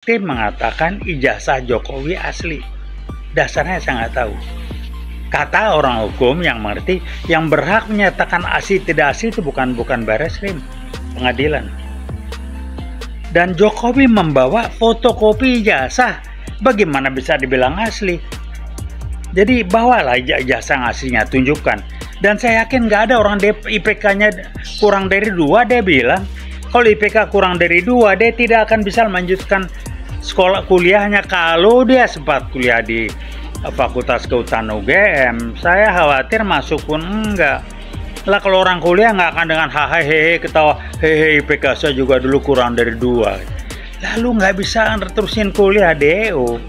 Tim mengatakan ijazah Jokowi asli. Dasarnya saya nggak tahu. Kata orang hukum yang mengerti, yang berhak menyatakan asli tidak asli itu bukan Barreskrim, pengadilan. Dan Jokowi membawa fotokopi ijazah, bagaimana bisa dibilang asli? Jadi bawalah ijazah aslinya, tunjukkan. Dan saya yakin nggak ada orang IPK-nya kurang dari 2, dia bilang. Kalau IPK kurang dari 2, dia tidak akan bisa melanjutkan sekolah kuliahnya kalau dia sempat kuliah di Fakultas Kehutanan UGM. Saya khawatir masuk pun enggak. Lah kalau orang kuliah nggak akan dengan hehehe ketawa, hehe IPK saya juga dulu kurang dari 2. Lalu nggak bisa terusin kuliah DO.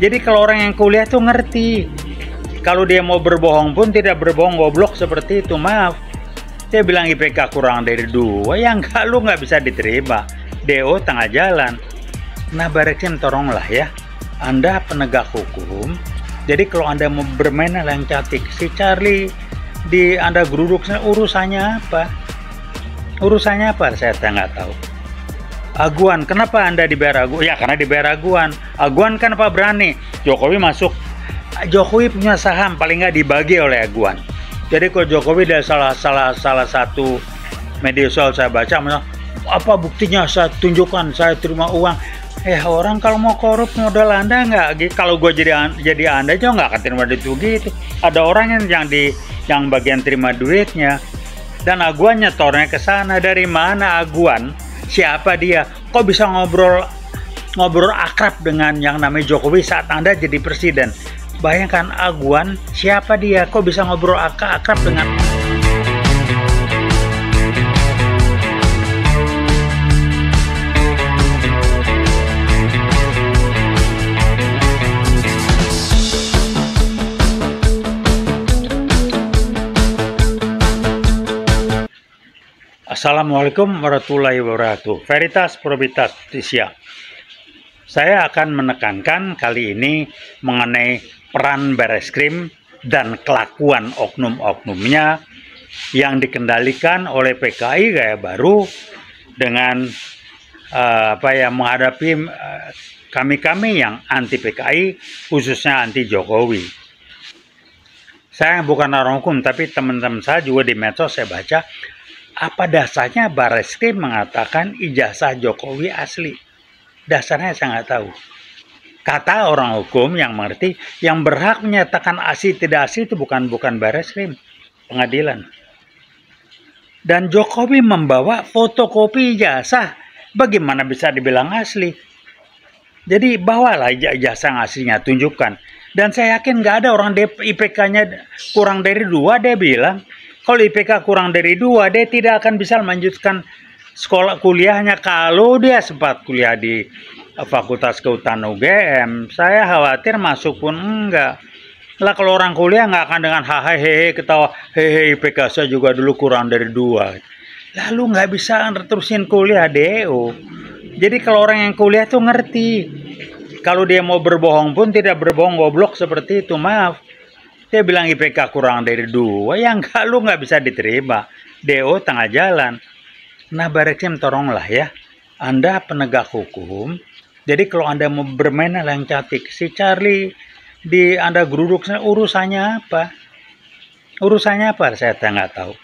Jadi kalau orang yang kuliah tuh ngerti. Kalau dia mau berbohong pun tidak berbohong goblok seperti itu, maaf. Dia bilang IPK kurang dari 2, ya enggak, lu nggak bisa diterima. DO tengah jalan. Nah, Barreskrim tolonglah ya. Anda penegak hukum. Jadi kalau Anda mau bermain yang cantik, si Charlie di Anda geruduk, urusannya apa? Urusannya apa? Saya nggak tahu. Aguan, kenapa Anda dibayar Aguan? Ya karena dibayar Aguan. Aguan kenapa berani? Jokowi masuk. Jokowi punya saham, paling nggak dibagi oleh Aguan. Jadi kalau Jokowi dari salah satu media sosial saya baca, apa buktinya? Saya tunjukkan, saya terima uang. Orang kalau mau korup modal Anda nggak? Kalau gue jadi Anda juga nggak akan terima duit begitu. Ada orang yang bagian terima duitnya, dan Aguan nyetornya ke sana. Dari mana Aguan? Siapa dia? Kok bisa ngobrol akrab dengan yang namanya Jokowi saat Anda jadi presiden? Bayangkan Aguan, siapa dia? Kok bisa ngobrol akrab dengan... Assalamualaikum warahmatullahi wabarakatuh. Veritas Probitas Justitia. Saya akan menekankan kali ini mengenai peran Barreskrim dan kelakuan oknum-oknumnya yang dikendalikan oleh PKI Gaya Baru dengan menghadapi kami-kami yang anti PKI, khususnya anti Jokowi. Saya bukan orang hukum, tapi teman-teman saya juga di medsos saya baca, apa dasarnya Barreskrim mengatakan ijazah Jokowi asli? Dasarnya saya nggak tahu. Kata orang hukum yang mengerti, yang berhak menyatakan asli tidak asli itu bukan Barreskrim, pengadilan. Dan Jokowi membawa fotokopi ijazah, bagaimana bisa dibilang asli? Jadi bawalah ijazah aslinya, tunjukkan. Dan saya yakin nggak ada orang IPK-nya kurang dari 2, dia bilang. Kalau IPK kurang dari 2, dia tidak akan bisa melanjutkan sekolah kuliahnya kalau dia sempat kuliah di Fakultas Kehutanan UGM. Saya khawatir masuk pun enggak. Lah kalau orang kuliah nggak akan dengan hehehe ketawa, hehe IPK saya juga dulu kurang dari 2. Lalu nggak bisa terusin kuliah DO. Jadi kalau orang yang kuliah tuh ngerti. Kalau dia mau berbohong pun tidak berbohong goblok seperti itu, maaf. Dia bilang IPK kurang dari 2, ya enggak, lu nggak bisa diterima. DO tengah jalan. Nah, Barreskrim tolonglah ya. Anda penegak hukum. Jadi kalau Anda mau bermain yang cantik, si Charlie di Anda geruduk, urusannya apa? Urusannya apa? Saya nggak tahu.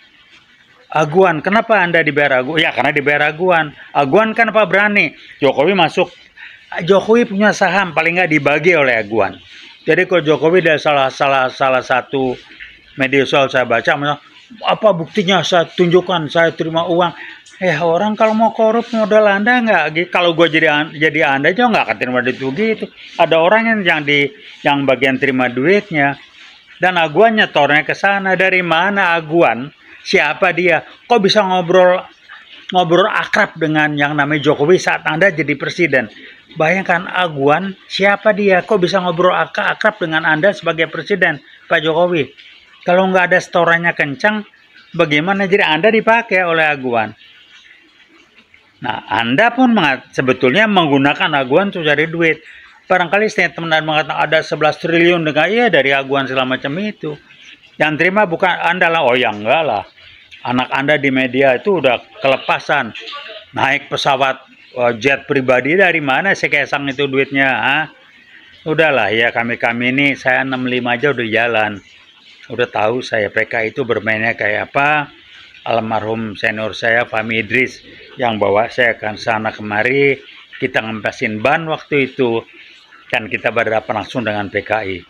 Aguan, kenapa Anda dibayar Aguan? Ya karena dibayar Aguan. Aguan kenapa berani? Jokowi masuk. Jokowi punya saham, paling nggak dibagi oleh Aguan. Jadi kalau Jokowi dari salah satu media sosial saya baca, apa buktinya? Saya tunjukkan, saya terima uang. Orang kalau mau korup modal Anda nggak? Kalau gue jadi Anda juga nggak akan terima duit begitu. Ada orang yang bagian terima duitnya, dan Aguan nyetornya ke sana. Dari mana Aguan? Siapa dia? Kok bisa ngobrol akrab dengan yang namanya Jokowi saat Anda jadi presiden? Bayangkan Aguan, siapa dia? Kok bisa ngobrol akrab dengan Anda sebagai presiden, Pak Jokowi? Kalau nggak ada setorannya kencang, bagaimana jadi Anda dipakai oleh Aguan? Nah, Anda pun sebetulnya menggunakan Aguan untuk cari duit. Barangkali statement Anda mengatakan ada 11 triliun dari Aguan segala macam itu. Yang terima bukan Anda lah. Oh ya enggak lah. Anak Anda di media itu udah kelepasan. Naik pesawat jet pribadi dari mana si Kaisang itu duitnya? Ah? Udahlah ya, kami ini saya 65 aja udah jalan. Udah tahu saya PK itu bermainnya kayak apa. Almarhum senior saya Fahmi Idris yang bawa saya ke sana kemari, kita ngempasin ban waktu itu dan kita berhadapan langsung dengan PKI.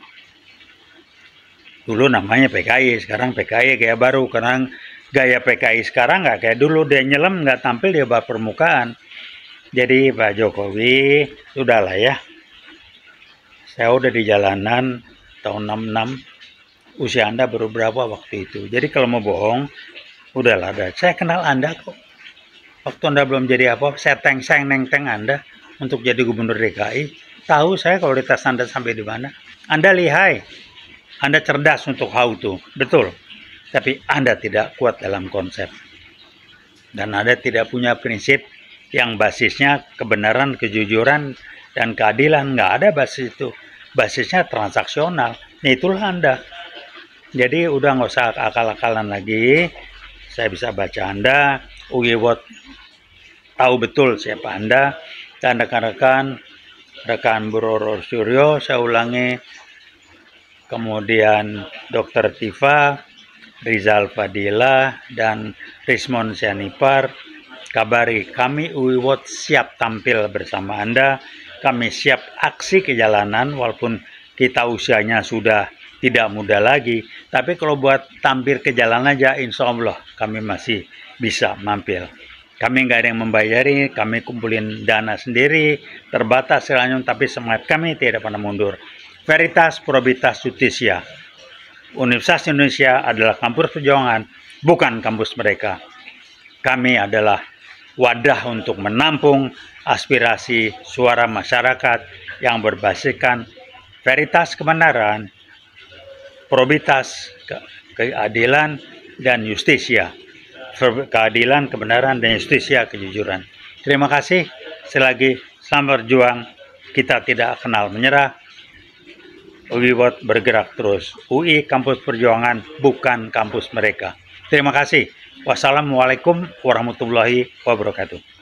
Dulu namanya PKI, sekarang PKI kayak baru, karena gaya PKI sekarang nggak kayak dulu, dia nyelam nggak tampil di bawah permukaan. Jadi Pak Jokowi, sudahlah ya. Saya udah di jalanan tahun 66, usia Anda baru berapa waktu itu. Jadi kalau mau bohong, udahlah. Saya kenal Anda kok. Waktu Anda belum jadi apa, saya neng-teng Anda untuk jadi gubernur DKI. Tahu saya kualitas Anda sampai di mana. Anda lihai. Anda cerdas untuk how to. Betul. Tapi Anda tidak kuat dalam konsep. Dan Anda tidak punya prinsip yang basisnya kebenaran, kejujuran, dan keadilan. Nggak ada basis itu. Basisnya transaksional. Nah, itulah Anda. Jadi udah nggak usah akal-akalan lagi. Saya bisa baca Anda. Ugiwot tahu betul siapa Anda. Dan rekan Bro Suryo, saya ulangi. Kemudian Dr. Tifa, Rizal Fadila, dan Rismon Sianipar. Kabari, kami Uiwot siap tampil bersama Anda. Kami siap aksi ke jalanan walaupun kita usianya sudah tidak muda lagi. Tapi kalau buat tampil ke jalan aja, insya Allah kami masih bisa mampir. Kami nggak ada yang membayari, kami kumpulin dana sendiri, terbatas selanyum, tapi semangat kami tidak pernah mundur. Veritas, Probitas, Justisia. Universitas Indonesia adalah kampus perjuangan, bukan kampus mereka. Kami adalah wadah untuk menampung aspirasi suara masyarakat yang berbasiskan veritas kebenaran, probitas keadilan, dan justisia. Keadilan, kebenaran, dan justisia kejujuran. Terima kasih. Selagi selamat berjuang, kita tidak kenal menyerah. Uiwot bergerak terus. UI kampus perjuangan, bukan kampus mereka. Terima kasih. Wassalamualaikum warahmatullahi wabarakatuh.